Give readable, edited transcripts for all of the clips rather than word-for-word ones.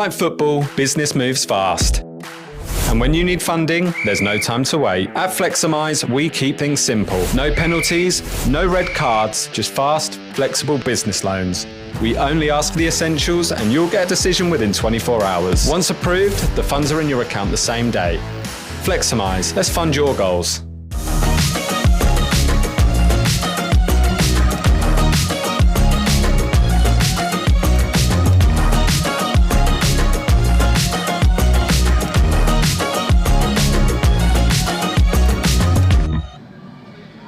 like football, business moves fast. And when you need funding, there's no time to wait. At Fleximize, we keep things simple. No penalties, no red cards, just fast, flexible business loans. We only ask for the essentials and you'll get a decision within 24 hours. Once approved, the funds are in your account the same day. Fleximize, let's fund your goals.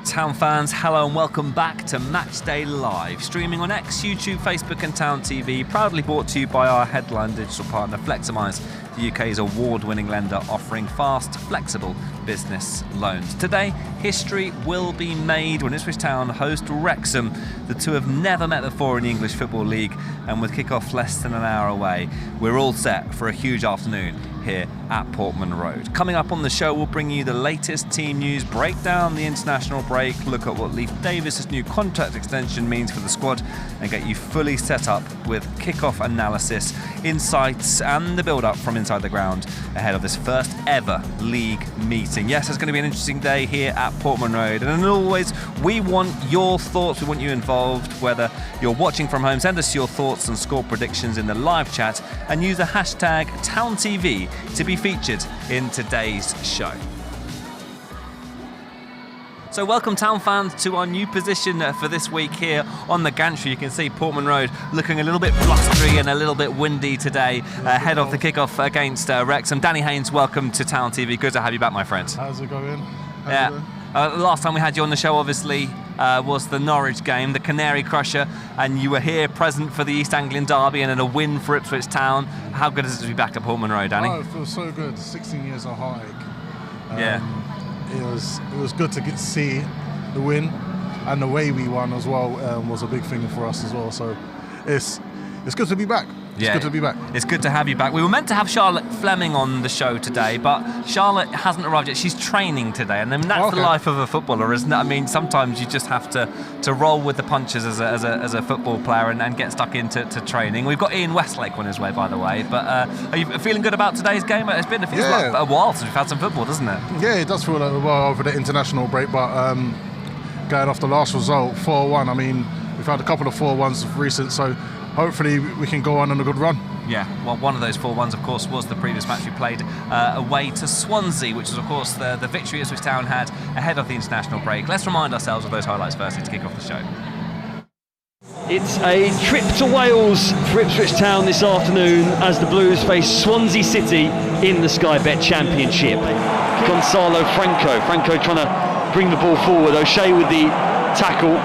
Town fans, hello and welcome back to Matchday Live, streaming on X, YouTube, Facebook and Town TV, proudly brought to you by our headline digital partner Fleximize, the UK's award-winning lender offering fast, flexible business loans. Today, history will be made when Ipswich Town host Wrexham. The two have never met before in the English Football League, and with kick-off less than an hour away, we're all set for a huge afternoon here at Portman Road. Coming up on the show, we'll bring you the latest team news, break down the international break, look at what Leif Davis' new contract extension means for the squad, and get you fully set up with kick-off analysis, insights, and the build-up from inside the ground ahead of this first ever league meeting. Yes, it's going to be an interesting day here at Portman Road, and as always, we want your thoughts, we want you involved, whether you're watching from home, send us your thoughts and score predictions in the live chat, and use the hashtag TownTV to be featured in today's show. So welcome Town fans to our new position for this week here on the gantry. You can see Portman Road looking a little bit blustery and a little bit windy today ahead of the kickoff against Wrexham. Danny Haynes, welcome to Town TV. Good to have you back, my friend. How's it going? Last time we had you on the show, obviously, was the Norwich game, the Canary Crusher, and you were here present for the East Anglian Derby and a win for Ipswich Town. How good is it to be back at Portman Road, Danny? Oh, it feels so good. 16 years of heartache. It was good to get to see the win, and the way we won as well was a big thing for us as well. So it's good to be back. It's good to be back. It's good to have you back. We were meant to have Charlotte Fleming on the show today, but Charlotte hasn't arrived yet. She's training today, and then that's the life of a footballer, isn't it? I mean, sometimes you just have to roll with the punches as a football player and get stuck into training. We've got Ian Westlake on his way, by the way. But are you feeling good about today's game? It's been like a while since we've had some football, doesn't it? Yeah, it does feel like a while over the international break, but going off the last result, 4-1. I mean, we've had a couple of 4-1s recent, so hopefully we can go on a good run. Yeah, well, one of those 4-1s, of course, was the previous match we played away to Swansea, which was, of course, the victory Ipswich Town had ahead of the international break. Let's remind ourselves of those highlights firstly to kick off the show. It's a trip to Wales for Ipswich Town this afternoon as the Blues face Swansea City in the Sky Bet Championship. Gonzalo Franco trying to bring the ball forward. O'Shea with the tackle.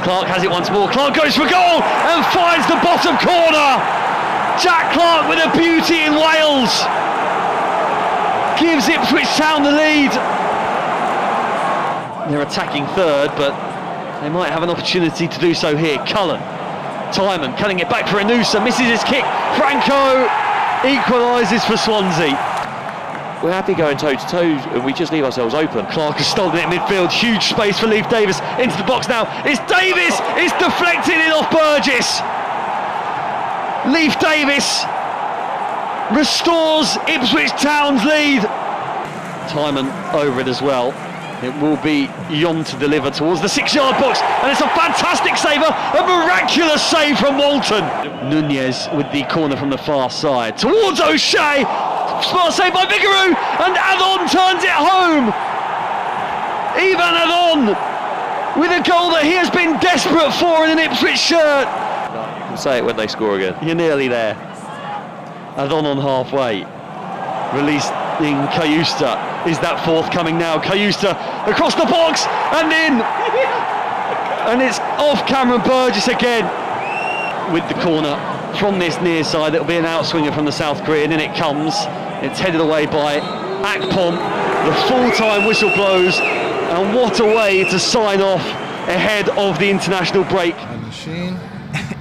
Clark has it once more. Clark goes for goal and finds the bottom corner. Jack Clark with a beauty in Wales gives Ipswich Town the lead. They're attacking third, but they might have an opportunity to do so here. Cullen, Timon cutting it back for Anusa, misses his kick. Franco equalises for Swansea. We're happy going toe-to-toe and we just leave ourselves open. Clark has stolen it in midfield, huge space for Leif Davis, into the box now, it's Davis, it's deflected in off Burgess. Leif Davis restores Ipswich Town's lead. Timon over it as well. It will be Yon to deliver towards the 6-yard box, and it's a fantastic save, a miraculous save from Walton. Nunez with the corner from the far side, towards O'Shea, smart save by Vigaroo, and Adon turns it home. Ivan Adon with a goal that he has been desperate for in an Ipswich shirt. You can say it when they score again. You're nearly there. Adon on halfway, releasing Cayusta. Is that forthcoming now? Cayusta across the box and in, and it's off Cameron Burgess again with the corner from this near side. It'll be an outswinger from the South Korean, in it comes. It's headed away by Akpom. The full-time whistle blows, and what a way to sign off ahead of the international break. And Machine.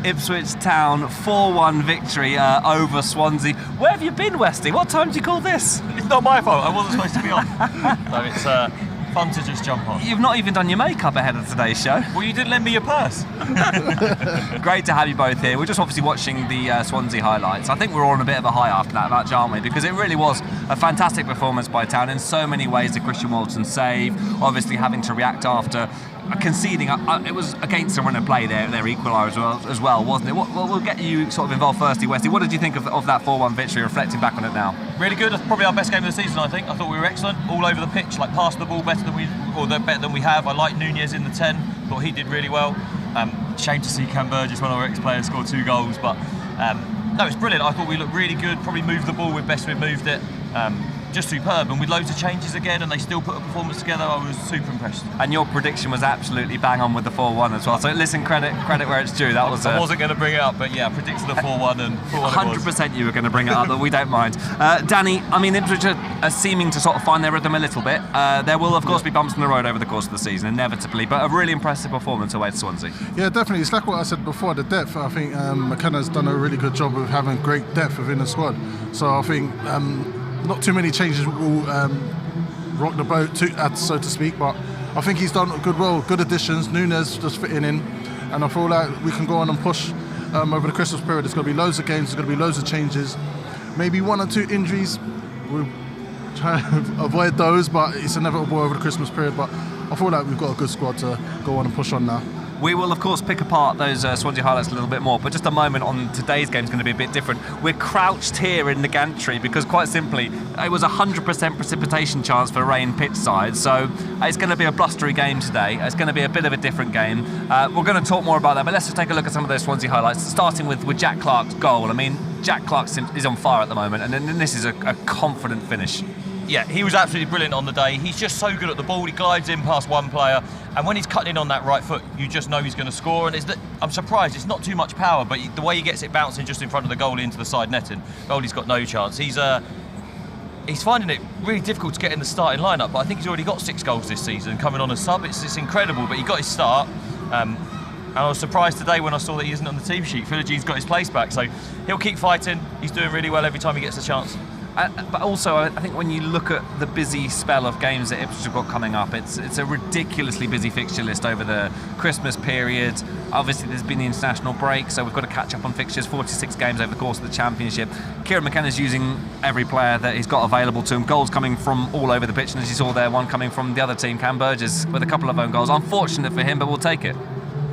Ipswich Town 4-1 victory over Swansea. Where have you been, Westy? What time did you call this? It's not my fault. I wasn't supposed to be on. So it's fun to just jump on. You've not even done your makeup ahead of today's show. Well, you did lend me your purse. Great to have you both here. We're just obviously watching the Swansea highlights. I think we're all on a bit of a high after that match, aren't we? Because it really was a fantastic performance by Town in so many ways. The Christian Walton save, obviously having to react after conceding. It was against the run of play their equaliser as well, wasn't it? We'll get you sort of involved firstly, Westy. What did you think of that 4-1 victory, reflecting back on it now? Really good. That's probably our best game of the season, I think. I thought we were excellent, all over the pitch, like passed the ball better than we have. I like Nunez in the 10. Thought he did really well. Shame to see Cam Burgess, one of our ex-players, score 2 goals, but no, it's brilliant. I thought we looked really good. Probably moved the ball with best we've moved it. Just superb, and with loads of changes again, and they still put a performance together. I was super impressed. And your prediction was absolutely bang on with the 4-1 as well. So listen, credit where it's due. That was. I wasn't going to bring it up, but yeah, I predicted the 4-1 and 100% you were going to bring it up, but we don't mind. Danny, I mean, Ipswich are seeming to sort of find their rhythm a little bit. There will, of course, be bumps in the road over the course of the season, inevitably, but a really impressive performance away to Swansea. Yeah, definitely. It's like what I said before, the depth. I think McKenna's done a really good job of having great depth within the squad. So I think not too many changes will rock the boat, so to speak, but I think he's done good additions. Nunez just fitting in, and I feel like we can go on and push over the Christmas period. There's going to be loads of games, there's going to be loads of changes, maybe 1 or 2 injuries. We'll try to avoid those, but it's inevitable over the Christmas period. But I feel like we've got a good squad to go on and push on now. We will, of course, pick apart those Swansea highlights a little bit more, but just a moment on today's game is going to be a bit different. We're crouched here in the gantry because, quite simply, it was a 100% precipitation chance for rain pitch side, so it's going to be a blustery game today. It's going to be a bit of a different game. We're going to talk more about that, but let's just take a look at some of those Swansea highlights, starting with Jack Clark's goal. I mean, Jack Clark is on fire at the moment, and this is a confident finish. Yeah, he was absolutely brilliant on the day. He's just so good at the ball. He glides in past one player, and when he's cutting in on that right foot, you just know he's going to score. And I'm surprised it's not too much power, but the way he gets it bouncing just in front of the goalie into the side netting, goalie's got no chance. He's finding it really difficult to get in the starting lineup, but I think he's already got 6 goals this season coming on as sub. It's incredible, but he got his start. And I was surprised today when I saw that he isn't on the team sheet. Philogene's got his place back, so he'll keep fighting. He's doing really well every time he gets a chance. But also, I think when you look at the busy spell of games that Ipswich have got coming up, it's a ridiculously busy fixture list over the Christmas period. Obviously, there's been the international break, so we've got to catch up on fixtures, 46 games over the course of the Championship. Kieran McKenna's using every player that he's got available to him. Goals coming from all over the pitch, and as you saw there, one coming from the other team, Cam Burgess, with a couple of own goals. Unfortunate for him, but we'll take it.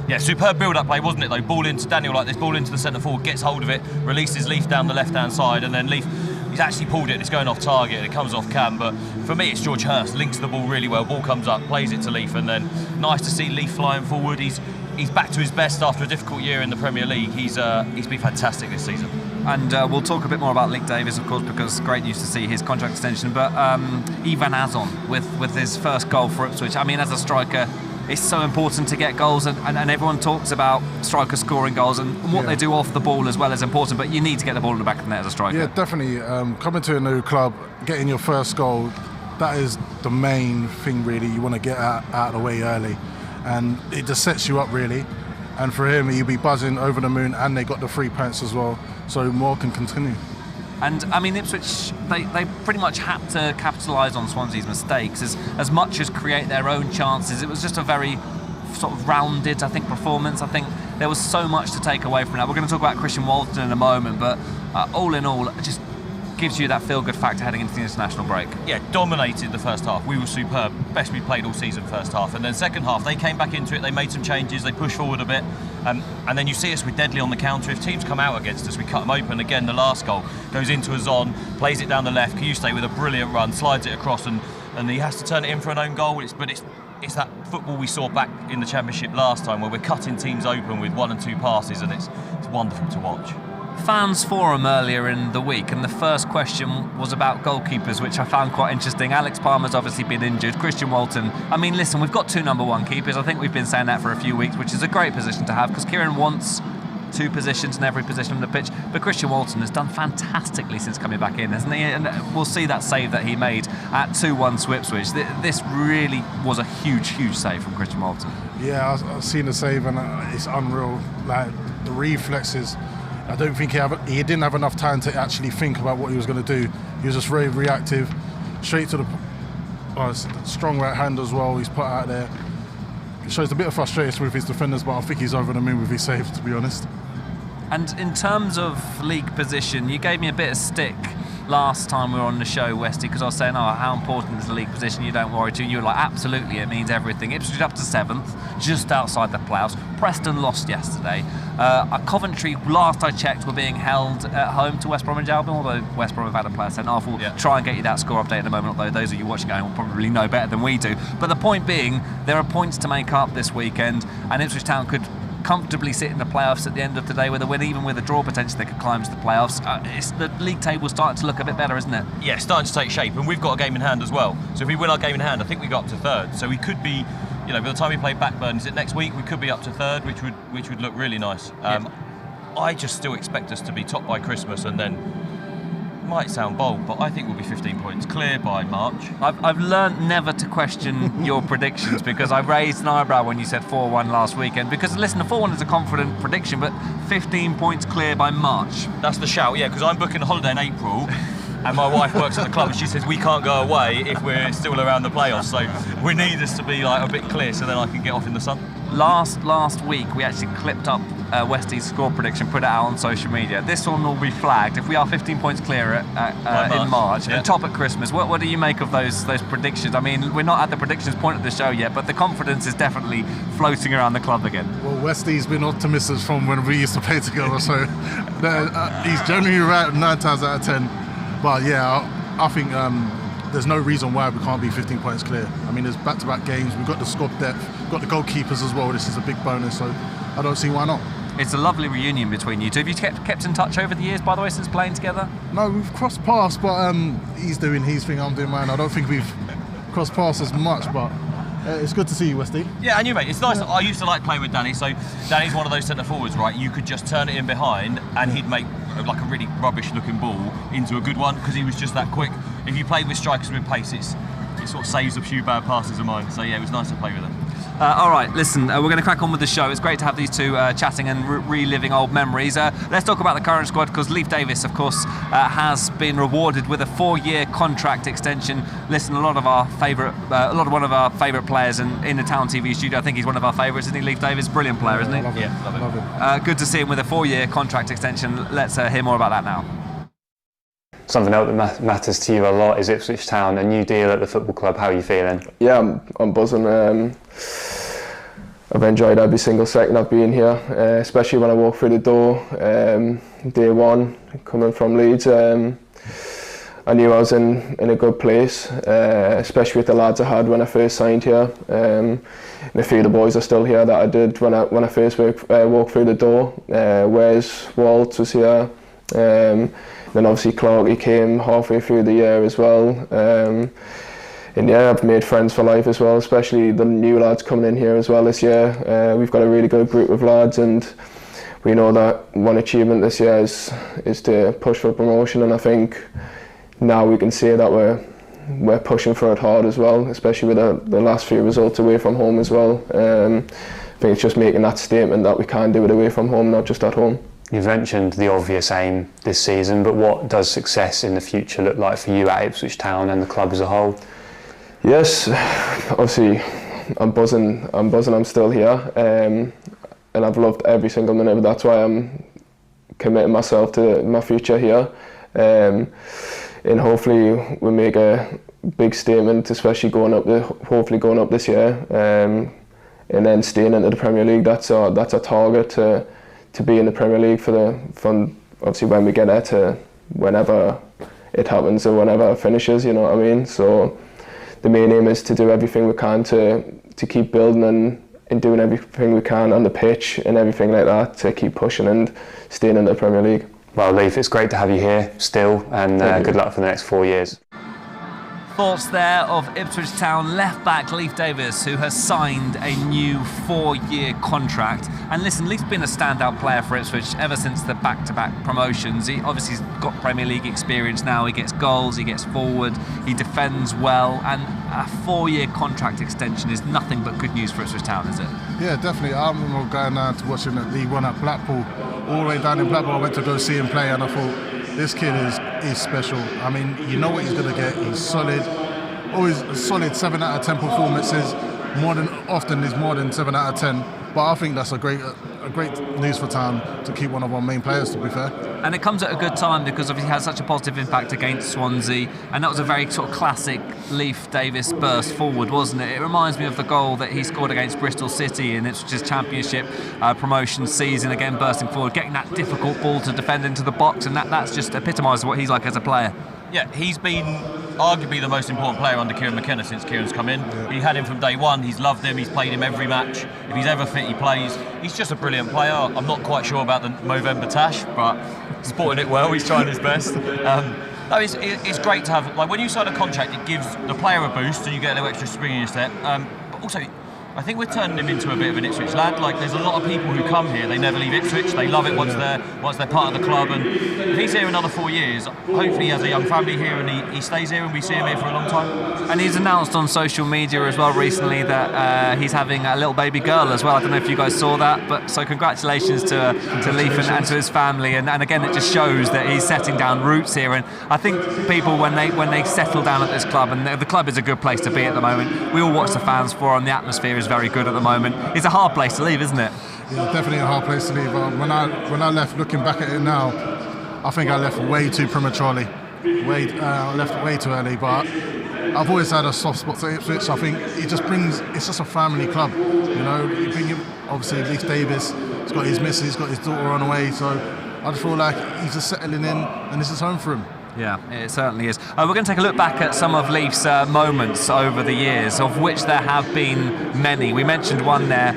Yeah, superb build-up play, wasn't it, though? Ball into Daniel like this, ball into the centre-forward, gets hold of it, releases Leif down the left-hand side, and then Leif, he's actually pulled it, it's going off target, and it comes off Cam, but for me it's George Hurst, links the ball really well, ball comes up, plays it to Leif, and then nice to see Leif flying forward. He's back to his best after a difficult year in the Premier League. He's been fantastic this season. And we'll talk a bit more about Leif Davis, of course, because great news to see his contract extension, but Ivan Azon with his first goal for Ipswich. I mean, as a striker, it's so important to get goals, and everyone talks about strikers scoring goals, and what they do off the ball as well is important, but you need to get the ball in the back of the net as a striker. Yeah, definitely. Coming to a new club, getting your first goal, that is the main thing really. You want to get out of the way early, and it just sets you up really. And for him, he'll be buzzing over the moon, and they got the 3 points as well, so more can continue. And I mean, Ipswich, they pretty much had to capitalise on Swansea's mistakes as much as create their own chances. It was just a very sort of rounded, I think, performance. I think there was so much to take away from that. We're going to talk about Christian Walton in a moment, but all in all, it just gives you that feel-good factor heading into the international break. Yeah, dominated the first half. We were superb. Best we played all season first half. And then second half, they came back into it. They made some changes. They pushed forward a bit. And then you see us with deadly on the counter. If teams come out against us, we cut them open. Again, the last goal goes into a zone, plays it down the left. Kiyuste with a brilliant run, slides it across, and he has to turn it in for an own goal. But it's that football we saw back in the Championship last time, where we're cutting teams open with 1 and 2 passes, and it's wonderful to watch. Fans forum earlier in the week, and the first question was about goalkeepers, which I found quite interesting. Alex Palmer's obviously been injured. Christian Walton, I mean, listen, we've got 2 number 1 keepers. I think we've been saying that for a few weeks, which is a great position to have, because Kieran wants 2 positions in every position on the pitch. But Christian Walton has done fantastically since coming back in, hasn't he? And we'll see that save that he made at 2-1 to Ipswich. This really was a huge, huge save from Christian Walton. Yeah, I've seen the save, and it's unreal. Like, the reflexes. I don't think he didn't have enough time to actually think about what he was going to do. He was just very reactive, straight to strong right hand as well. He's put out there. It shows a bit of frustration with his defenders, but I think he's over the moon with his save, to be honest. And in terms of league position, you gave me a bit of stick last time we were on the show, Westy, because I was saying, how important is the league position? You don't worry too. You were like, absolutely, it means everything. Ipswich up to 7th, just outside the playoffs. Preston lost yesterday. Coventry, last I checked, were being held at home to West Bromwich Albion, although West Brom have had a player sent off. We'll try and get you that score update in a moment, although those of you watching at home will probably know better than we do. But the point being, there are points to make up this weekend, and Ipswich Town could comfortably sit in the playoffs at the end of today with a win. Even with a draw, potentially they could climb to the playoffs. The league table starting to look a bit better, isn't it? Yeah, starting to take shape, and we've got a game in hand as well. So if we win our game in hand, I think we go up to 3rd. So we could be, by the time we play Blackburn, is it next week? We could be up to 3rd, which would look really nice. I just still expect us to be top by Christmas, and then, might sound bold, but I think we'll be 15 points clear by March. I've learnt never to question your predictions, because I raised an eyebrow when you said 4-1 last weekend, because listen, the 4-1 is a confident prediction, but 15 points clear by March. That's the shout, yeah, because I'm booking a holiday in April and my wife works at the club and she says we can't go away if we're still around the playoffs, so we need this to be like a bit clear so then I can get off in the sun. Last week we actually clipped up Westy's score prediction, put it out on social media. This one will be flagged if we are 15 points clear in March and top at Christmas. What do you make of those predictions? I mean, we're not at the predictions point of the show yet, but the confidence is definitely floating around the club again. Well, Westy's been optimistic from when we used to play together, so he's generally right 9 times out of 10. But yeah, I think there's no reason why we can't be 15 points clear. I mean, there's back-to-back games, we've got the squad depth, we've got the goalkeepers as well. This is a big bonus, so I don't see why not. It's a lovely reunion between you two. Have you kept in touch over the years, by the way, since playing together? No, we've crossed paths, but he's doing his thing, I'm doing mine. I don't think we've crossed paths as much, but it's good to see you, Westy. Yeah, and you, mate. It's nice. I used to like playing with Danny, so Danny's one of those centre forwards, right? You could just turn it in behind and he'd make like a really rubbish-looking ball into a good one because he was just that quick. If you played with strikers with pace, it sort of saves a few bad passes of mine. So yeah, it was nice to play with him. All right, listen, we're going to crack on with the show. It's great to have these two chatting and reliving old memories. Let's talk about the current squad, because Leif Davis, of course, has been rewarded with a 4-year contract extension. Listen, one of our favourite players in the Town TV studio. I think he's one of our favourites, isn't he, Leif Davis? Brilliant player, isn't he? Love him. Good to see him with a 4-year contract extension. Let's hear more about that now. Something else that matters to you a lot is Ipswich Town, a new deal at the football club. How are you feeling? Yeah, I'm buzzing. I've enjoyed every single second I've been here, especially when I walked through the door day one, coming from Leeds. I knew I was in a good place, especially with the lads I had when I first signed here. And a few of the boys are still here that I did when I first walked through the door. Wes Waltz was here. Then obviously Clarkey came halfway through the year as well. And yeah, I've made friends for life as well, especially the new lads coming in here as well this year. We've got a really good group of lads, and we know that one achievement this year is to push for promotion, and I think now we can say that we're pushing for it hard as well, especially with the last few results away from home as well. I think it's just making that statement that we can do it away from home, not just at home. You've mentioned the obvious aim this season, but what does success in the future look like for you at Ipswich Town and the club as a whole? Yes, obviously I'm buzzing I'm still here, and I've loved every single minute of it. That's why I'm committing myself to my future here, and hopefully we make a big statement, especially hopefully going up this year, and then staying into the Premier League. That's our target, to be in the Premier League from obviously when we get there to whenever it happens or whenever it finishes, you know what I mean? So the main aim is to do everything we can to keep building and doing everything we can on the pitch and everything like that to keep pushing and staying in the Premier League. Well, Leif, it's great to have you here still, and good luck for the next 4 years. Thoughts there of Ipswich Town left-back Leif Davis, who has signed a new 4-year contract. And listen, Leif's been a standout player for Ipswich ever since the back-to-back promotions. He obviously has got Premier League experience now. He gets goals, he gets forward, he defends well, and a 4-year contract extension is nothing but good news for Ipswich Town, is it? Yeah, definitely. I remember going down to watching League One at Blackpool. All the way down in Blackpool, I went to go see him play, and I thought, this kid is special. I mean, you know what he's going to get. He's solid. always a solid 7 out of 10 performances. More than 7 out of 10. But I think that's a great news for town to keep one of our main players, to be fair. And it comes at a good time because obviously he had such a positive impact against Swansea, and that was a very sort of classic Leif Davis burst forward, wasn't it? It reminds me of the goal that he scored against Bristol City in Ipswich's Championship promotion season, again bursting forward, getting that difficult ball to defend into the box, and that's just epitomises what he's like as a player. Yeah, he's been arguably the most important player under Kieran McKenna since Kieran's come in. He had him from day one, he's loved him, he's played him every match. If he's ever fit, he plays. He's just a brilliant player. I'm not quite sure about the Movember Tash, but sporting it well, he's trying his best. No, it's great to have, like when you sign a contract, it gives the player a boost and you get a little extra spring in your step. But also, I think we're turning him into a bit of an Ipswich lad. Like there's a lot of people who come here, they never leave Ipswich, they love it once they're part of the club, and if he's here another 4 years, hopefully he has a young family here and he stays here and we see him here for a long time. And he's announced on social media as well recently that he's having a little baby girl as well. I don't know if you guys saw that, but so congratulations to Leif and to his family, and again it just shows that he's setting down roots here, and I think people when they settle down at this club, and the club is a good place to be at the moment, we all watch the fans for him, the atmosphere is very good at the moment. It's a hard place to leave, isn't it? Yeah, definitely a hard place to leave. When I left, looking back at it now, I think I left way too prematurely. I left way too early, but I've always had a soft spot for Ipswich. I think it's just a family club, you know. You bring him, obviously, Leif Davis, he's got his missus, he's got his daughter on the way, so I just feel like he's just settling in and this is home for him. Yeah, it certainly is. We're going to take a look back at some of Leif's moments over the years, of which there have been many. We mentioned one there,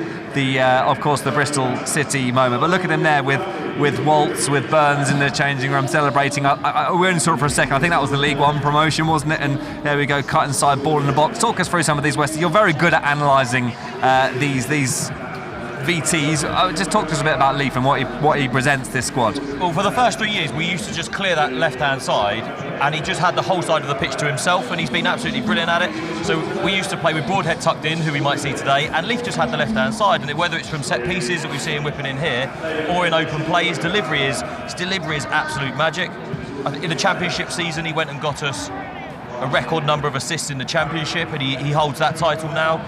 of course, the Bristol City moment. But look at him there with Waltz, with Burns in the changing room celebrating. We only saw it for a second. I think that was the League One promotion, wasn't it? And there we go, cut inside, ball in the box. Talk us through some of these, Westy. You're very good at analysing these VTs. Just talk to us a bit about Leif and what he presents this squad. Well, for the first 3 years, we used to just clear that left-hand side, and he just had the whole side of the pitch to himself, and he's been absolutely brilliant at it. So we used to play with Broadhead tucked in, who we might see today, and Leif just had the left-hand side, and whether it's from set pieces that we see him whipping in here, or in open play, his delivery is absolute magic. I think in the Championship season, he went and got us a record number of assists in the Championship, and he holds that title now.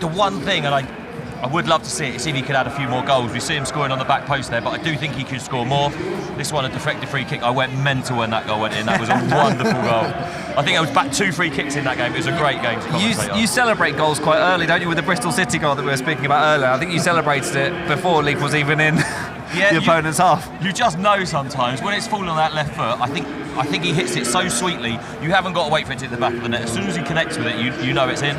The one thing, and I would love to see it, see if he could add a few more goals. We see him scoring on the back post there, but I do think he could score more. This one, a deflected free kick, I went mental when that goal went in. That was a wonderful goal. I think I was back 2 free kicks in that game. It was a great game to commentate. You celebrate goals quite early, don't you, with the Bristol City goal that we were speaking about earlier? I think you celebrated it before Leif was even in the opponent's half. You just know sometimes when it's falling on that left foot. I think he hits it so sweetly. You haven't got to wait for it to hit the back of the net. As soon as he connects with it, you know it's in.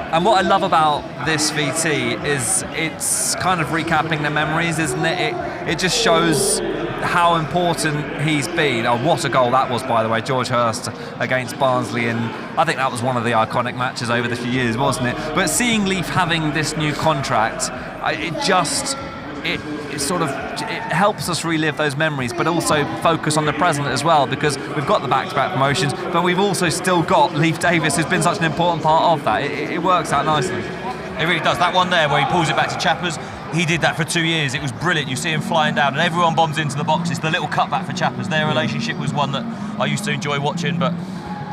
And what I love about this VT is it's kind of recapping the memories, isn't it? It just shows how important he's been. Oh, what a goal that was, by the way, George Hurst against Barnsley, and I think that was one of the iconic matches over the few years, wasn't it? But seeing Leif having this new contract, it helps us relive those memories, but also focus on the present as well, because we've got the back-to-back promotions, but we've also still got Leif Davis, who's been such an important part of that. It works out nicely. It really does. That one there where he pulls it back to Chappers, he did that for 2 years. It was brilliant. You see him flying down and everyone bombs into the box. It's the little cutback for Chappers. Their relationship was one that I used to enjoy watching, but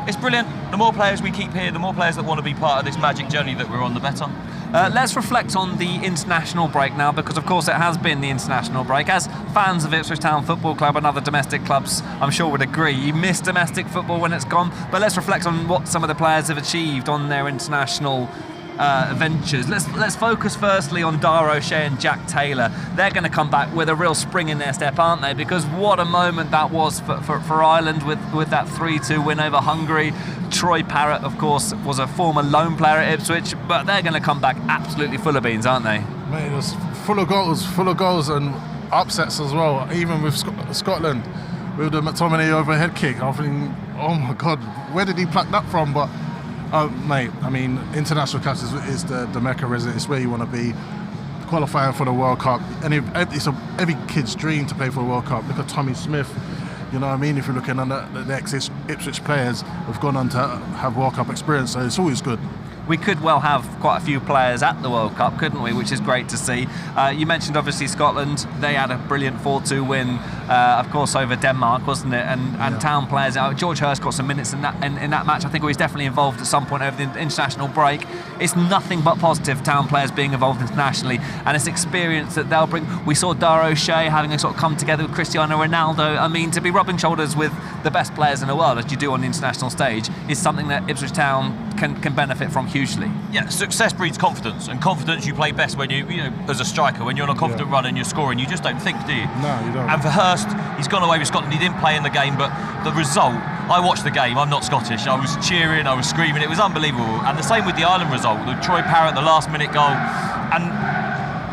it's brilliant. The more players we keep here, the more players that want to be part of this magic journey that we're on, the better. Let's reflect on the international break now, because of course it has been the international break. As fans of Ipswich Town Football Club and other domestic clubs, I'm sure would agree, you miss domestic football when it's gone. But let's reflect on what some of the players have achieved on their international ventures. Let's focus firstly on Dara O'Shea and Jack Taylor. They're going to come back with a real spring in their step, aren't they? Because what a moment that was for Ireland with that 3-2 win over Hungary. Troy Parrott, of course, was a former loan player at Ipswich, but they're going to come back absolutely full of beans, aren't they? Mate, it was full of goals and upsets as well. Even with Scotland, with the McTominay overhead kick, I think, oh my God, where did he pluck that from? But mate, I mean, international caps is the Mecca resident. It's where you want to be. Qualifying for the World Cup, and it's every kid's dream to play for the World Cup. Look at Tommy Smith. You know what I mean? If you're looking at the ex-Ipswich players, have gone on to have World Cup experience, so it's always good. we could well have quite a few players at the World Cup, couldn't we? Which is great to see. You mentioned obviously Scotland. They had a brilliant 4-2 win, of course, over Denmark, wasn't it? And Town players. George Hurst got some minutes in that match. I think he was definitely involved at some point over the international break. It's nothing but positive. Town players being involved internationally, and it's experience that they'll bring. We saw Dara O'Shea having a sort of come together with Cristiano Ronaldo. I mean, to be rubbing shoulders with the best players in the world, as you do on the international stage, is something that Ipswich Town can benefit from hugely. Yeah, success breeds confidence, and confidence you play best when you know, as a striker, when you're on a confident run and you're scoring, you just don't think, do you? No, you don't. And for Hurst, he's gone away with Scotland. He didn't play in the game, but the result, I watched the game, I'm not Scottish, I was cheering, I was screaming, it was unbelievable. And the same with the Ireland result, the Troy Parrott, the last minute goal, and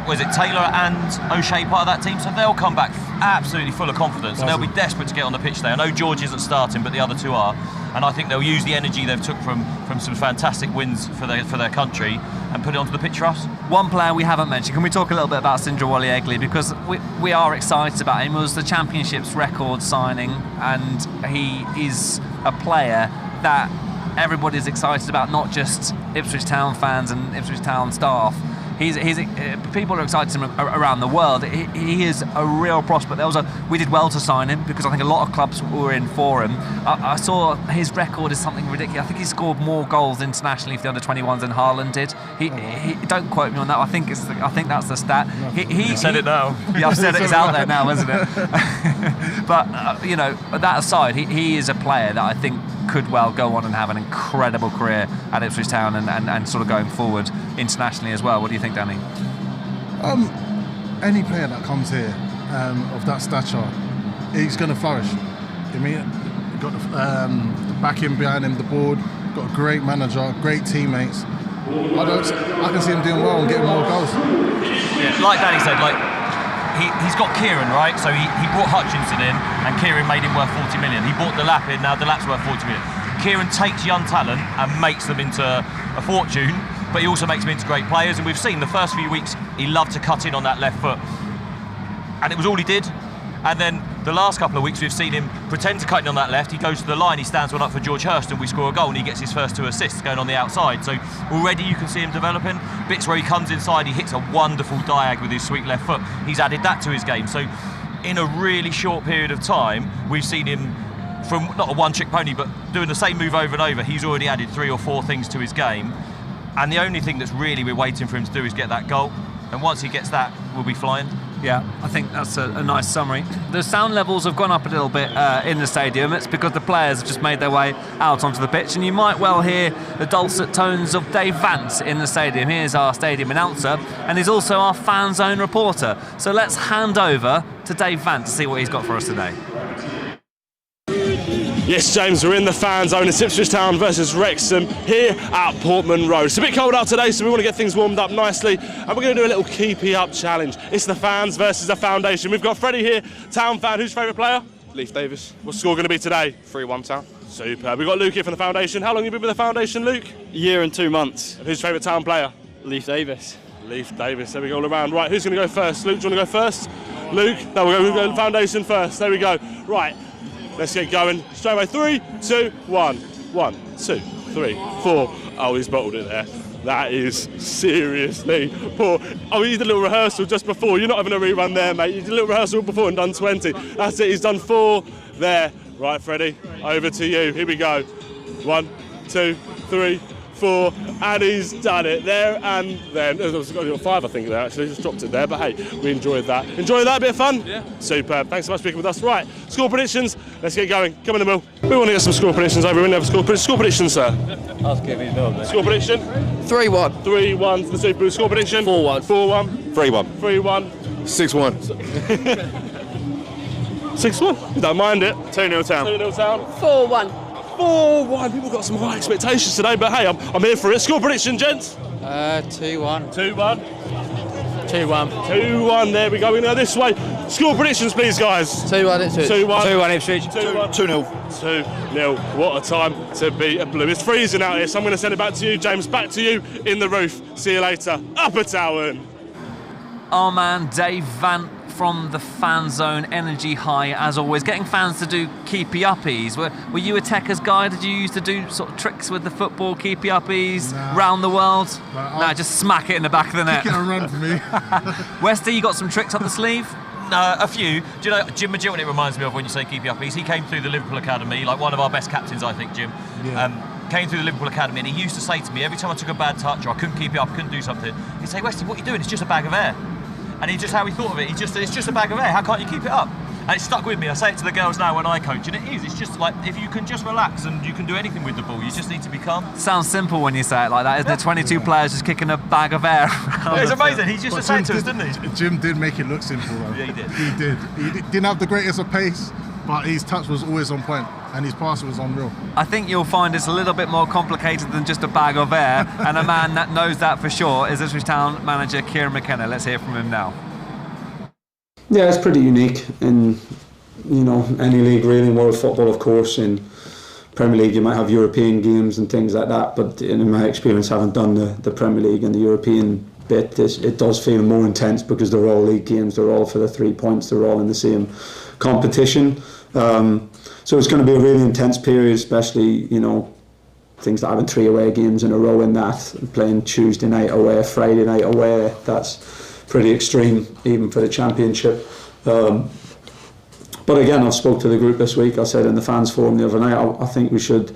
was it Taylor and O'Shea part of that team? So they'll come back absolutely full of confidence, and they'll be desperate to get on the pitch today. I know George isn't starting, but the other two are, and I think they'll use the energy they've took from some fantastic wins for their country and put it onto the pitch for us. One player we haven't mentioned, can we talk a little bit about Sindrawali Egley, because we are excited about him. It was the Championship's record signing, and he is a player that everybody's excited about, not just Ipswich Town fans and Ipswich Town staff. People are excited to him around the world. He is a real prospect. We did well to sign him because I think a lot of clubs were in for him. I saw his record is something ridiculous. I think he scored more goals internationally for the under-21s than Haaland did. Don't quote me on that. I think that's the stat. You said it now. Yeah, I've said it. It's out there now, isn't it? But that aside, he is a player that I think could well go on and have an incredible career at Ipswich Town and sort of going forward internationally as well. What do you think, Danny? Any player that comes here of that stature, he's going to flourish. I mean, got the backing behind him, the board, got a great manager, great teammates. I can see him doing well and getting more goals. Yeah, like Danny said, he's got Kieran, right? So he brought Hutchinson in, and Kieran made him worth 40 million. He brought Delap in, now Delap's worth 40 million. Kieran takes young talent and makes them into a fortune, but he also makes them into great players. And we've seen the first few weeks, he loved to cut in on that left foot. And it was all he did. And then the last couple of weeks, we've seen him pretend to cut in on that left. He goes to the line, he stands one up for George Hurst, and we score a goal, and he gets his first 2 assists going on the outside. So already you can see him developing. Bits where he comes inside, he hits a wonderful diag with his sweet left foot. He's added that to his game. So in a really short period of time, we've seen him from not a one-trick pony, but doing the same move over and over. He's already added 3 or 4 things to his game. And the only thing that's really we're waiting for him to do is get that goal. And once he gets that, we'll be flying. Yeah, I think that's a nice summary. The sound levels have gone up a little bit in the stadium. It's because the players have just made their way out onto the pitch, and you might well hear the dulcet tones of Dave Vance in the stadium. Here's our stadium announcer, and he's also our fan zone reporter. So let's hand over to Dave Vance to see what he's got for us today. Yes, James, we're in the fan zone. It's Ipswich Town versus Wrexham here at Portman Road. It's a bit cold out today, so we want to get things warmed up nicely, and we're going to do a little keepy up challenge. It's the fans versus the foundation. We've got Freddie here, Town fan. Who's your favourite player? Leif Davis. What's the score going to be today? 3-1 Town. Superb. We've got Luke here from the foundation. How long have you been with the foundation, Luke? A year and 2 months. And who's your favourite Town player? Leif Davis. Leif Davis. There we go, all around. Right, who's going to go first? Luke, do you want to go first? Luke? No, we'll go foundation first. There we go. Right. Let's get going. Straight away. 3, 2, 1. 1, 2, 3, 4. Oh, he's bottled it there. That is seriously poor. Oh, he did a little rehearsal just before. You're not having a rerun there, mate. You did a little rehearsal before and done 20. That's it. He's done 4 there. Right, Freddie. Over to you. Here we go. 1, 2, 3, 4, and he's done it there and then. There's got a 5, I think, there actually. Just dropped it there, but hey, we enjoyed that. Enjoyed that, a bit of fun? Yeah. Superb. Thanks so much for speaking with us. Right, score predictions. Let's get going. Come in the mill. We want to get some score predictions over. We never score predictions, sir. I'll give you a Score prediction? 3-1. 3-1 to the Super Bowl. Score prediction? 4-1. 4-1. 3-1. 3-1. 6-1. 6-1. You don't mind it. 2-0 Town. 2-0 Town. 4-1. 4-1. People got some high expectations today, but hey, I'm here for it. Score prediction, gents? 2-1. 2-1. 2-1. 2-1. There we go. We go this way. Score predictions, please, guys. 2-1 Ipswich. 2-1. 2-1 Ipswich. 2-0. 2-0. What a time to be a Blue. It's freezing out here, so I'm going to send it back to you, James. Back to you in the roof. See you later. Upper Town. our man Dave Vant from the Fan Zone, energy high as always, getting fans to do keepy-uppies. Were you a Techers guy? Did you used to do sort of tricks with the football, keepy-uppies, round the world? No, just smack it in the back of the net. Kick it and run for me. Westy, you got some tricks up the sleeve? No, a few. Do you know Jim Magilton, it reminds me of when you say keepy-uppies? He came through the Liverpool Academy, like one of our best captains, I think, Jim. Yeah. Came through the Liverpool Academy, and he used to say to me, every time I took a bad touch or I couldn't keep it up, couldn't do something, he'd say, Westy, what are you doing? It's just a bag of air. And just how he thought of it. It's just a bag of air. How can't you keep it up? And it stuck with me. I say it to the girls now when I coach, and it is. It's just like, if you can just relax and you can do anything with the ball, you just need to be calm. Sounds simple when you say it like that, isn't it? 22 players just kicking a bag of air. It's amazing. He just said to us, didn't he? Jim did make it look simple, though. Yeah, he did. He didn't have the greatest of pace, but his touch was always on point, and his pass was unreal. I think you'll find it's a little bit more complicated than just a bag of air, and a man that knows that for sure is Ipswich Town manager Kieran McKenna. Let's hear from him now. Yeah, it's pretty unique in, you know, any league really, in world football, of course. In Premier League you might have European games and things like that, but in my experience, having done the Premier League and the European bit, it does feel more intense because they're all league games, they're all for the 3 points, they're all in the same competition. So it's going to be a really intense period, especially, you know, things like having 3 away games in a row in that, playing Tuesday night away, Friday night away. That's pretty extreme, even for the Championship. But again, I've spoke to the group this week. I said in the fans forum the other night, I think we should,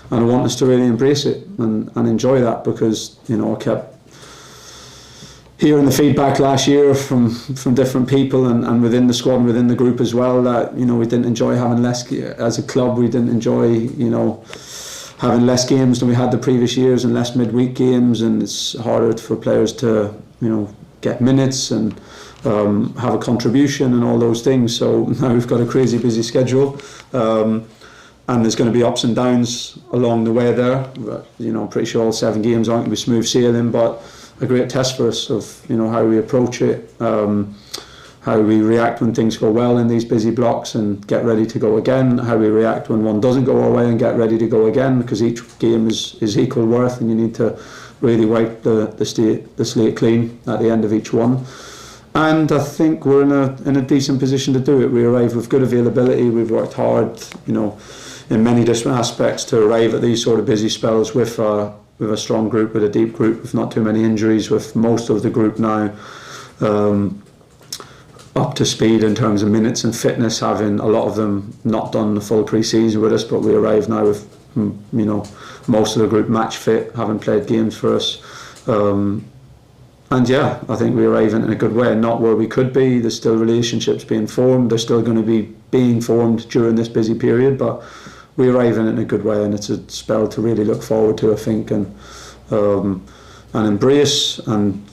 and I want us to really embrace it and enjoy that, because, you know, I kept hearing the feedback last year from different people and within the squad and within the group as well, that, you know, we didn't enjoy having less, as a club, we didn't enjoy, you know, having less games than we had the previous years and less midweek games, and it's harder for players to, you know, get minutes and have a contribution and all those things. So now we've got a crazy busy schedule, and there's going to be ups and downs along the way there. But, you know, I'm pretty sure all 7 games aren't going to be smooth sailing, but a great test for us of, you know, how we approach it, how we react when things go well in these busy blocks and get ready to go again, how we react when one doesn't go our way and get ready to go again, because each game is equal worth and you need to really wipe the slate clean at the end of each one. And I think we're in a decent position to do it. We arrive with good availability. We've worked hard, you know, in many different aspects to arrive at these sort of busy spells with a strong group, with a deep group, with not too many injuries, with most of the group now up to speed in terms of minutes and fitness, having a lot of them not done the full pre-season with us, but we arrive now with, you know, most of the group match fit, having played games for us. And yeah, I think we arrive in a good way, not where we could be. There's still relationships being formed. They're still going to be being formed during this busy period, but we arrive in a good way, and it's a spell to really look forward to, I think, and embrace and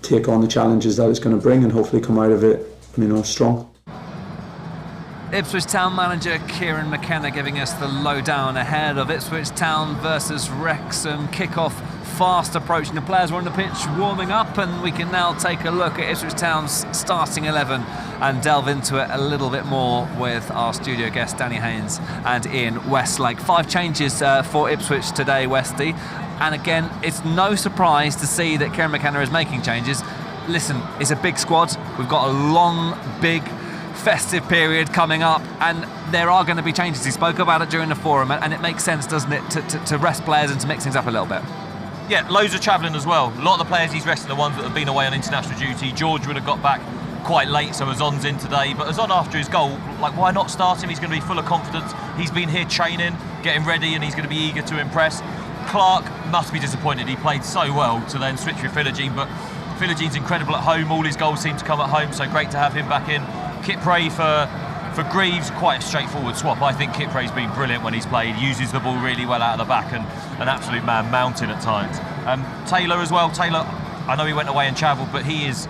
take on the challenges that it's going to bring, and hopefully come out of it, you know, strong. Ipswich Town manager Kieran McKenna giving us the lowdown ahead of Ipswich Town versus Wrexham. Kick-off fast approaching. The players are on the pitch warming up, and we can now take a look at Ipswich Town's starting 11 and delve into it a little bit more with our studio guests Danny Haynes and Ian Westlake. 5 changes for Ipswich today, Westy, and again, it's no surprise to see that Kieran McKenna is making changes. Listen, it's a big squad. We've got a long, big festive period coming up, and there are going to be changes. He spoke about it during the forum, and it makes sense, doesn't it, to rest players and to mix things up a little bit. Yeah, loads of travelling as well. A lot of the players he's resting, the ones that have been away on international duty. George would have got back quite late, so Azon's in today. But Azon, after his goal, like, why not start him? He's going to be full of confidence. He's been here training, getting ready, and he's going to be eager to impress. Clark must be disappointed. He played so well to then switch with Philogene, but Philogene's incredible at home. All his goals seem to come at home, so great to have him back in. Kit Prey for Greaves, quite a straightforward swap. I think Kit Prey's been brilliant when he's played, uses the ball really well out of the back, and an absolute man mountain at times. Taylor as well. Taylor, I know he went away and travelled, but he's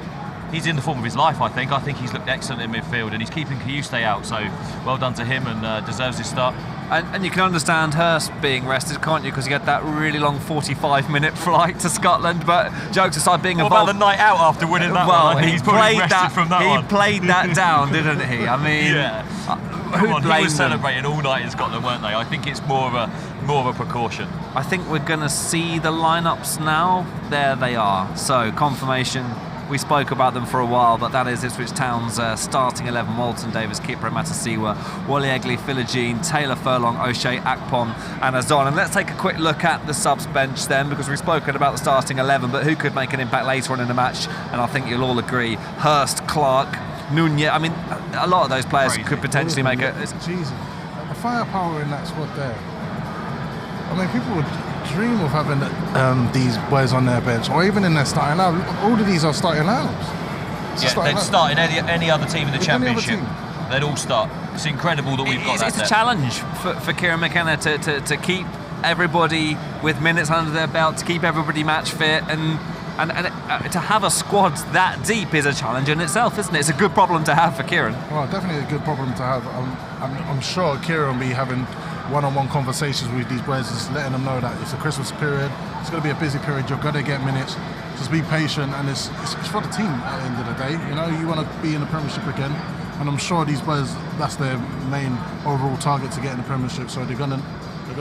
in the form of his life, I think. I think he's looked excellent in midfield, and he's keeping Kayuste out, so well done to him, and deserves his start. And you can understand Hurst being rested, can't you? Because he had that really long 45-minute flight to Scotland. But jokes aside, being involved. What about the night out after winning that one? He played that down, didn't he? I mean, yeah. He was celebrating all night in Scotland, weren't they? I think it's more of a precaution. I think we're going to see the lineups now. There they are. So confirmation. We spoke about them for a while, but that is Ipswich Town's starting 11. Walton Davis, Kipre Matasiwa, Wally Egley, Philogene, Taylor Furlong, O'Shea, Akpom and Azon. And let's take a quick look at the subs bench then, because we've spoken about the starting 11, but who could make an impact later on in the match? And I think you'll all agree, Hurst, Clark, Nunez. I mean, a lot of those players could potentially make it. Jesus, the firepower in that squad there. I mean, people would dream of having these boys on their bench, or even in their starting lineup. All of these are starting lineups. They'd start in any other team in the Championship. They'd all start. It's incredible that we've got that. It's a challenge for Kieran McKenna to keep everybody with minutes under their belt, to keep everybody match fit, and to have a squad that deep is a challenge in itself, isn't it? It's a good problem to have for Kieran. Well, definitely a good problem to have. I'm sure Kieran will be having one-on-one conversations with these boys, just letting them know that it's a Christmas period, it's going to be a busy period, you're going to get minutes, just be patient, and it's for the team at the end of the day. You know, you want to be in the Premiership again, and I'm sure these boys, that's their main overall target, to get in the Premiership, so they're going to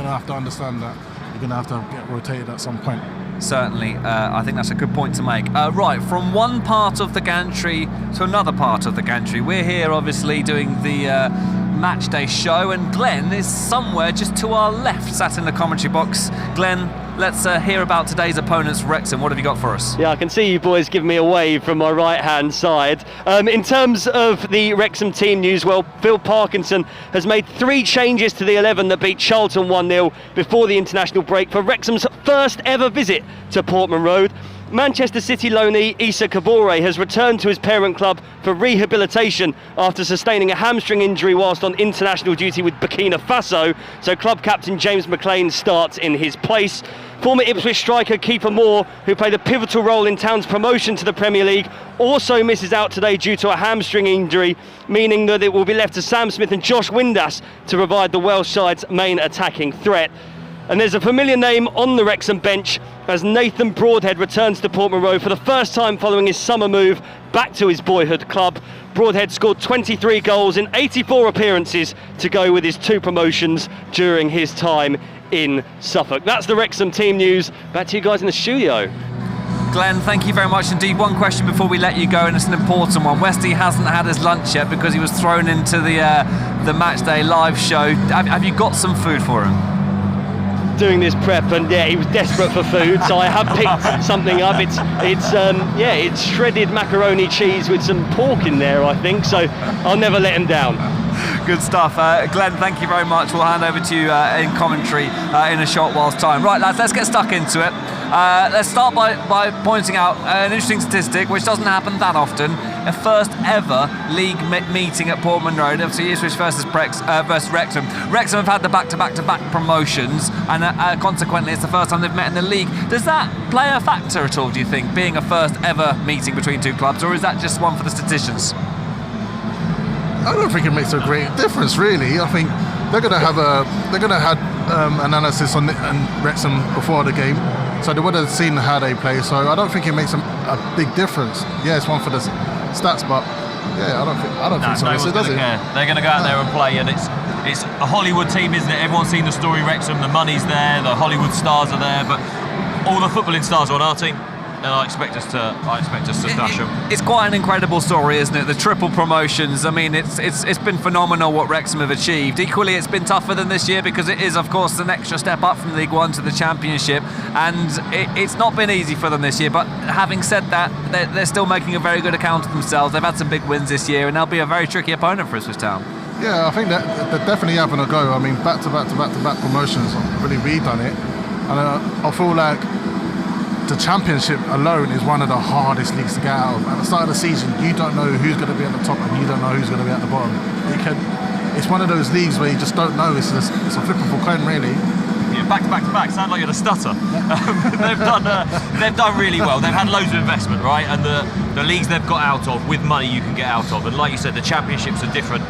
have to understand that you're going to have to get rotated at some point. Certainly, I think that's a good point to make. Right, from one part of the gantry to another part of the gantry. We're here obviously doing the Matchday show, and Glenn is somewhere just to our left, sat in the commentary box. Glenn, let's hear about today's opponents, Wrexham. What have you got for us? Yeah, I can see you boys give me a wave from my right-hand side. In terms of the Wrexham team news, well, Phil Parkinson has made 3 changes to the 11 that beat Charlton 1-0 before the international break for Wrexham's first ever visit to Portman Road. Manchester City loanee Issa Kabore has returned to his parent club for rehabilitation after sustaining a hamstring injury whilst on international duty with Burkina Faso, so club captain James McLean starts in his place. Former Ipswich striker Keeper Moore, who played a pivotal role in Town's promotion to the Premier League, also misses out today due to a hamstring injury, meaning that it will be left to Sam Smith and Josh Windass to provide the Welsh side's main attacking threat. And there's a familiar name on the Wrexham bench as Nathan Broadhead returns to Portman Road for the first time following his summer move back to his boyhood club. Broadhead scored 23 goals in 84 appearances to go with his 2 promotions during his time in Suffolk. That's the Wrexham team news. Back to you guys in the studio. Glenn, thank you very much indeed. One question before we let you go, and it's an important one. Westy hasn't had his lunch yet because he was thrown into the Matchday live show. Have you got some food for him? Doing this prep, and yeah, he was desperate for food, so I have picked something up. It's shredded macaroni cheese with some pork in there, I think, so I'll never let him down. Good stuff. Glenn, thank you very much. We'll hand over to you in commentary in a short while's time. Right, lads, let's get stuck into it. Let's start by pointing out an interesting statistic, which doesn't happen that often. A first ever league meeting at Portman Road, obviously Ipswich versus Wrexham. Wrexham have had the back-to-back promotions, and consequently it's the first time they've met in the league. Does that play a factor at all, do you think, being a first ever meeting between 2 clubs, or is that just one for the statisticians? I don't think it makes a great difference, really. I think they're going to have analysis on Wrexham before the game, so they would have seen how they play. So I don't think it makes a big difference. Yeah, it's one for the stats, but yeah, I don't think so. No one's going to care. They're going to go out there and play, and it's a Hollywood team, isn't it? Everyone's seen the story Wrexham. The money's there, the Hollywood stars are there, but all the footballing stars are on our team. And I expect us to smash them. It's quite an incredible story, isn't it? The triple promotions. I mean, it's been phenomenal what Wrexham have achieved. Equally, it's been tougher than this year because it is, of course, an extra step up from League One to the Championship, and it's not been easy for them this year. But having said that, they're still making a very good account of themselves. They've had some big wins this year, and they'll be a very tricky opponent for Ipswich Town. Yeah, I think that they're definitely having a go. I mean, back-to-back promotions, really redone it, and I feel like the Championship alone is one of the hardest leagues to get out of. At the start of the season, you don't know who's going to be at the top and you don't know who's going to be at the bottom. It's one of those leagues where you just don't know. It's a flip of a coin, really. Yeah, back to back. Sound like you're a stutter. They've done really well. They've had loads of investment, right? And the leagues they've got out of with money you can get out of. And like you said, the Championship's a different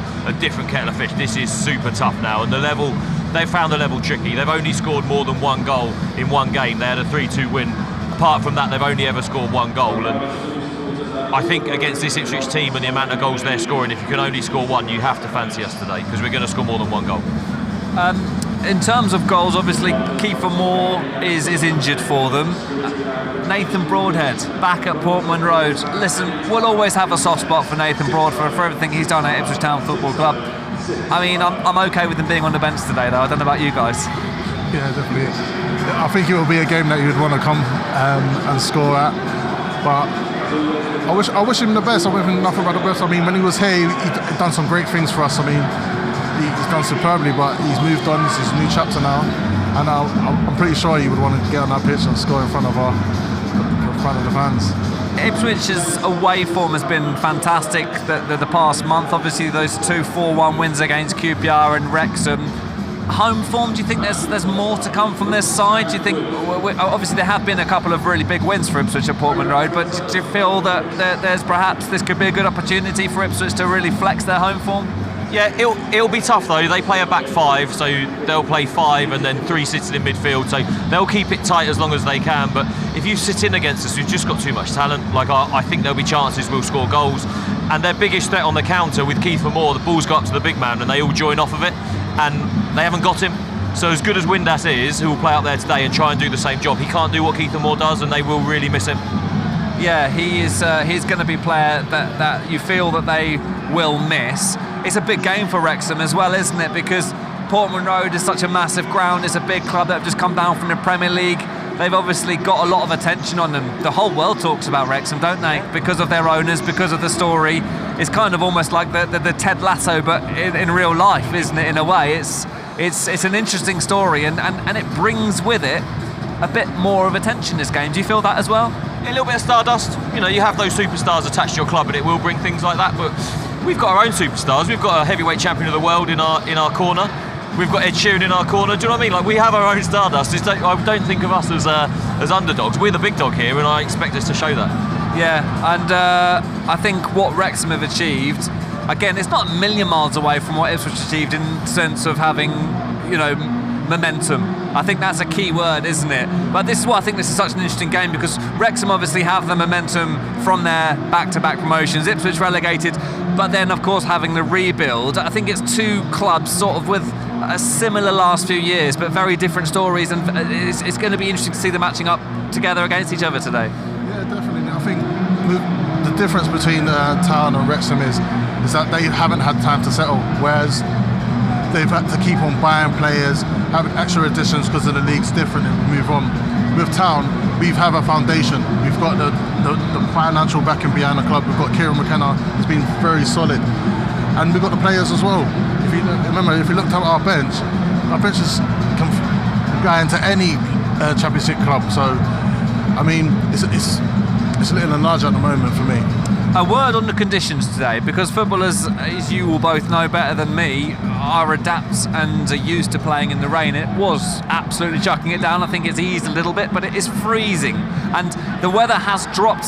kettle of fish. This is super tough now, and the level. They've found the level tricky. They've only scored more than 1 goal in 1 game. They had a 3-2 win. Apart from that, they've only ever scored 1 goal, and I think against this Ipswich team and the amount of goals they're scoring, if you can only score 1, you have to fancy us today, because we're going to score more than 1 goal. in terms of goals, obviously Kiefer Moore is injured for them. Nathan Broadhead back at Portman Road. Listen, we'll always have a soft spot for Nathan Broadhead for everything he's done at Ipswich Town Football Club. I mean, I'm okay with him being on the bench today, though. I don't know about you guys. Yeah, definitely. I think it will be a game that you'd want to come and score at. But I wish him the best. I wish him nothing but the best. I mean, when he was here, he done some great things for us. I mean, he's done superbly, but he's moved on. This is a new chapter now, and I'm pretty sure he would want to get on that pitch and score in front of the fans. Ipswich's away form has been fantastic the past month. Obviously, those 2 4-1 wins against QPR and Wrexham. Home form, do you think there's more to come from this side? Do you think, obviously there have been a couple of really big wins for Ipswich at Portman Road, but do you feel that there's perhaps this could be a good opportunity for Ipswich to really flex their home form? Yeah, it'll be tough though. They play a back 5, so they'll play 5 and then 3 sitting in midfield, so they'll keep it tight as long as they can. But if you sit in against us, we've just got too much talent. Like I think there'll be chances we'll score goals, and their biggest threat on the counter with Kiefer Moore, the ball's got up to the big man and they all join off of it, and they haven't got him. So as good as Windass is, who will play up there today and try and do the same job, he can't do what Kiefer Moore does, and they will really miss him. Yeah, he's going to be a player that you feel that they will miss. It's a big game for Wrexham as well, isn't it? Because Portman Road is such a massive ground. It's a big club that have just come down from the Premier League. They've obviously got a lot of attention on them. The whole world talks about Wrexham, don't they? Because of their owners, because of the story. It's kind of almost like the Ted Lasso, but in real life, isn't it? In a way, it's an interesting story, and it brings with it a bit more of attention, this game. Do you feel that as well? A little bit of stardust. You know, you have those superstars attached to your club, and it will bring things like that. But we've got our own superstars. We've got a heavyweight champion of the world in our corner. We've got Ed Sheeran in our corner. Do you know what I mean? Like, we have our own stardust. I don't think of us as underdogs. We're the big dog here, and I expect us to show that. Yeah, and I think what Wrexham have achieved, again, it's not a million miles away from what Ipswich achieved in the sense of having, momentum. I think that's a key word, isn't it? But this is why I think this is such an interesting game, because Wrexham obviously have the momentum from their back-to-back promotions. Ipswich relegated, but then of course having the rebuild. I think it's two clubs sort of with a similar last few years, but very different stories, and it's going to be interesting to see them matching up together against each other today. Yeah, definitely. I think the difference between Town and Wrexham is that they haven't had time to settle, whereas they've had to keep on buying players, having extra additions because of the league's different and we move on. With Town, we have a foundation. We've got the financial backing behind the club. We've got Kieran McKenna, who's been very solid. And we've got the players as well. If you looked at our bench is going to any championship club. So, I mean, it's a little enlarged at the moment for me. A word on the conditions today, because footballers, as you will both know better than me, are adept and are used to playing in the rain. It was absolutely chucking it down. I think it's eased a little bit, but it is freezing. And the weather has dropped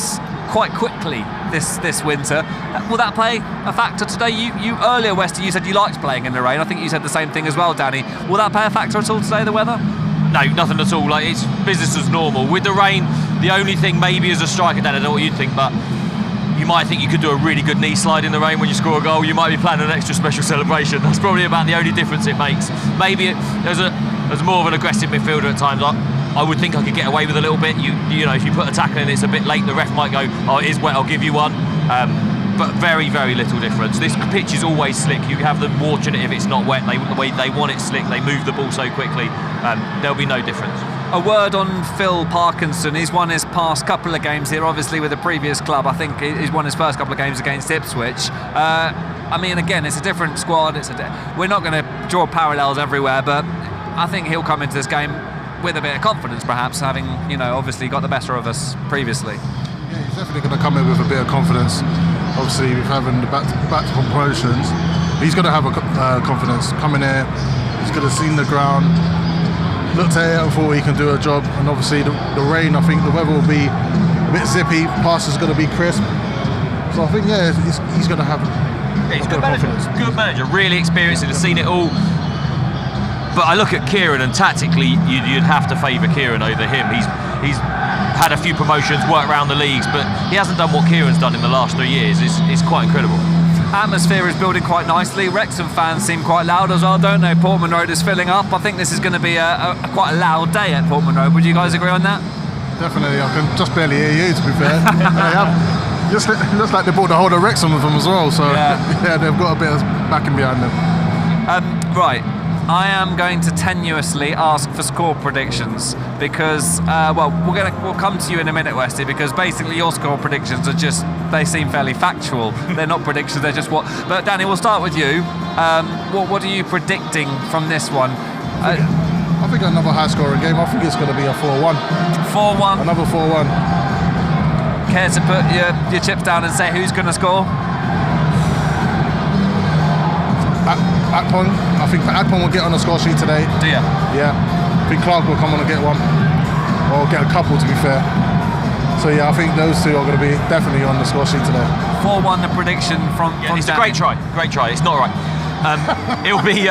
quite quickly this winter. Will that play a factor today? You earlier, Westy, you said you liked playing in the rain. I think you said the same thing as well, Danny. Will that play a factor at all today, the weather? No, nothing at all. Like, it's business as normal. With the rain, the only thing maybe as a striker, Dan, I don't know what you'd think, but you might think you could do a really good knee slide in the rain when you score a goal. You might be planning an extra special celebration. That's probably about the only difference it makes. Maybe there's more of an aggressive midfielder at times. I would think I could get away with a little bit. You know, if you put a tackle in, it's a bit late. The ref might go, "Oh, it is wet. I'll give you one." But very, very little difference. This pitch is always slick. You have them watching it if it's not wet. The way they want it slick, they move the ball so quickly. There'll be no difference. A word on Phil Parkinson. He's won his past couple of games here, obviously with the previous club. I think he's won his first couple of games against Ipswich. I mean, again, it's a different squad. We're not going to draw parallels everywhere, but I think he'll come into this game with a bit of confidence, perhaps, having, obviously got the better of us previously. Yeah, he's definitely going to come in with a bit of confidence. Obviously, with having the back to promotions, he's going to have a confidence. Coming here, he's going to see the ground, looked at it and thought he can do a job. And obviously, the rain, I think the weather will be a bit zippy. Pass is going to be crisp. So I think, he's going to have he's good confidence. Good manager, really experienced and has seen it all. But I look at Kieran, and tactically, you'd have to favour Kieran over him. He's had a few promotions, worked around the leagues, but he hasn't done what Kieran's done in the last 3 years. It's quite incredible. atmosphere is building quite nicely. Wrexham fans seem quite loud as well, don't they? Portman Road is filling up. I think this is going to be quite a loud day at Portman Road. Would you guys agree on that? Definitely. I can just barely hear you, to be fair. It looks like they brought the whole of Wrexham with them as well, so yeah, they've got a bit of backing behind them. Right, I am going to tenuously ask for score predictions because, we'll come to you in a minute, Westy, because basically your score predictions they seem fairly factual. They're not predictions, they're just what. But Danny, we'll start with you. What are you predicting from this one? I think another high-scoring game. I think it's going to be a 4-1. 4-1. Another 4-1. Care to put your chips down and say who's going to score? Akpon. I think Akpon will get on the score sheet today. Do you? Yeah. I think Clark will come on and get one, or get a couple, to be fair. So yeah, I think those two are going to be definitely on the score sheet today. 4-1, the prediction from It's Danny. a great try. It's not right. It'll be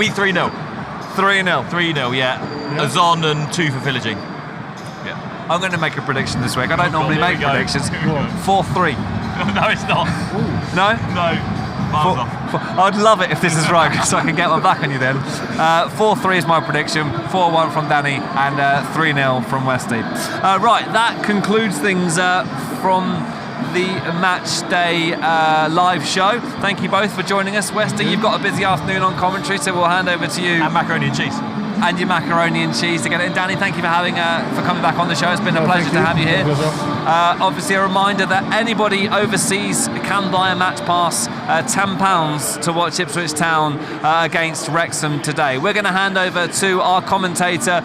3-0. 3-0. 3-0. Yeah. Azon and 2 for Philogene. Yeah. I'm going to make a prediction this week. I don't normally make predictions. 4-3. No, it's not. Ooh. No? No. I'd love it if this is right, so I can get one back on you then. 4-3 is my prediction, 4-1 from Danny, and 3-0 from Westy. Right, that concludes things from the Matchday live show. Thank you both for joining us. Westy, you've got a busy afternoon on commentary, so we'll hand over to you. And macaroni and cheese. And your macaroni and cheese to get it in. Danny, thank you for coming back on the show. It's been a pleasure to have you here. Obviously, a reminder that anybody overseas can buy a match pass, £10 to watch Ipswich Town against Wrexham today. We're going to hand over to our commentator,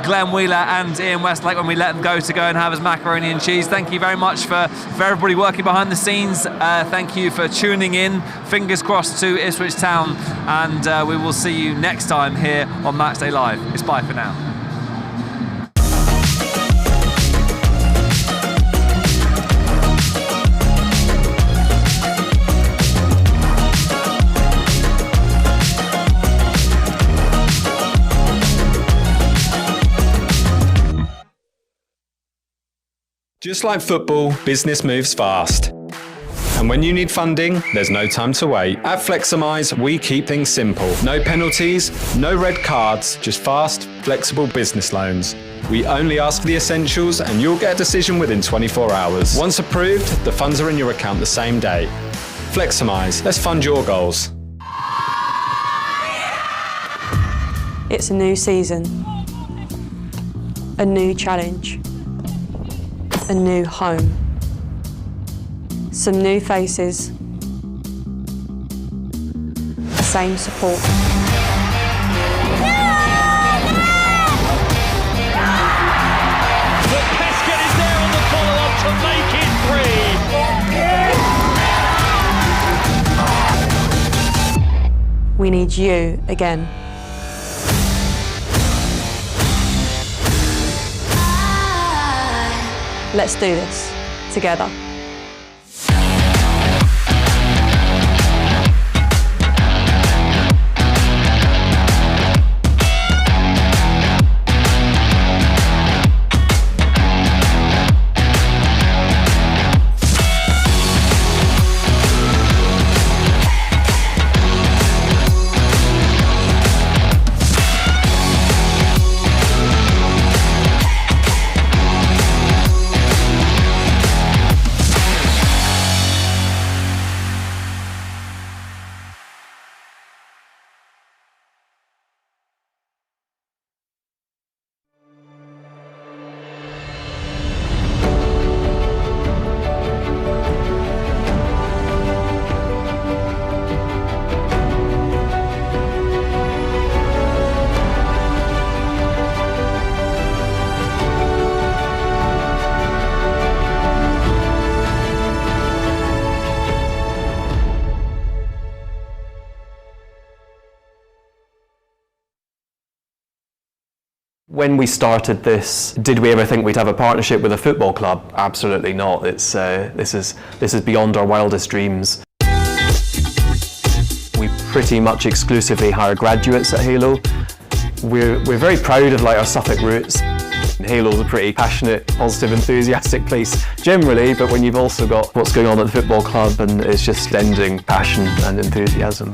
Glenn Wheeler and Ian Westlake, when we let them go and have his macaroni and cheese. Thank you very much for everybody working behind the scenes. Thank you for tuning in. Fingers crossed to Ipswich Town, and we will see you next time here on Matchday Live. It's bye for now. Just like football, business moves fast. And when you need funding, there's no time to wait. At Fleximize, we keep things simple. No penalties, no red cards, just fast, flexible business loans. We only ask for the essentials and you'll get a decision within 24 hours. Once approved, the funds are in your account the same day. Fleximize, let's fund your goals. It's a new season, a new challenge, a new home. Some new faces, the same support. But Pescott is there on the follow-up to make it 3. We need you again. Let's do this together. When we started this, did we ever think we'd have a partnership with a football club? Absolutely not. This is beyond our wildest dreams. We pretty much exclusively hire graduates at Halo. We're very proud of our Suffolk roots. Halo's a pretty passionate, positive, enthusiastic place generally, but when you've also got what's going on at the football club, and it's just blending passion and enthusiasm.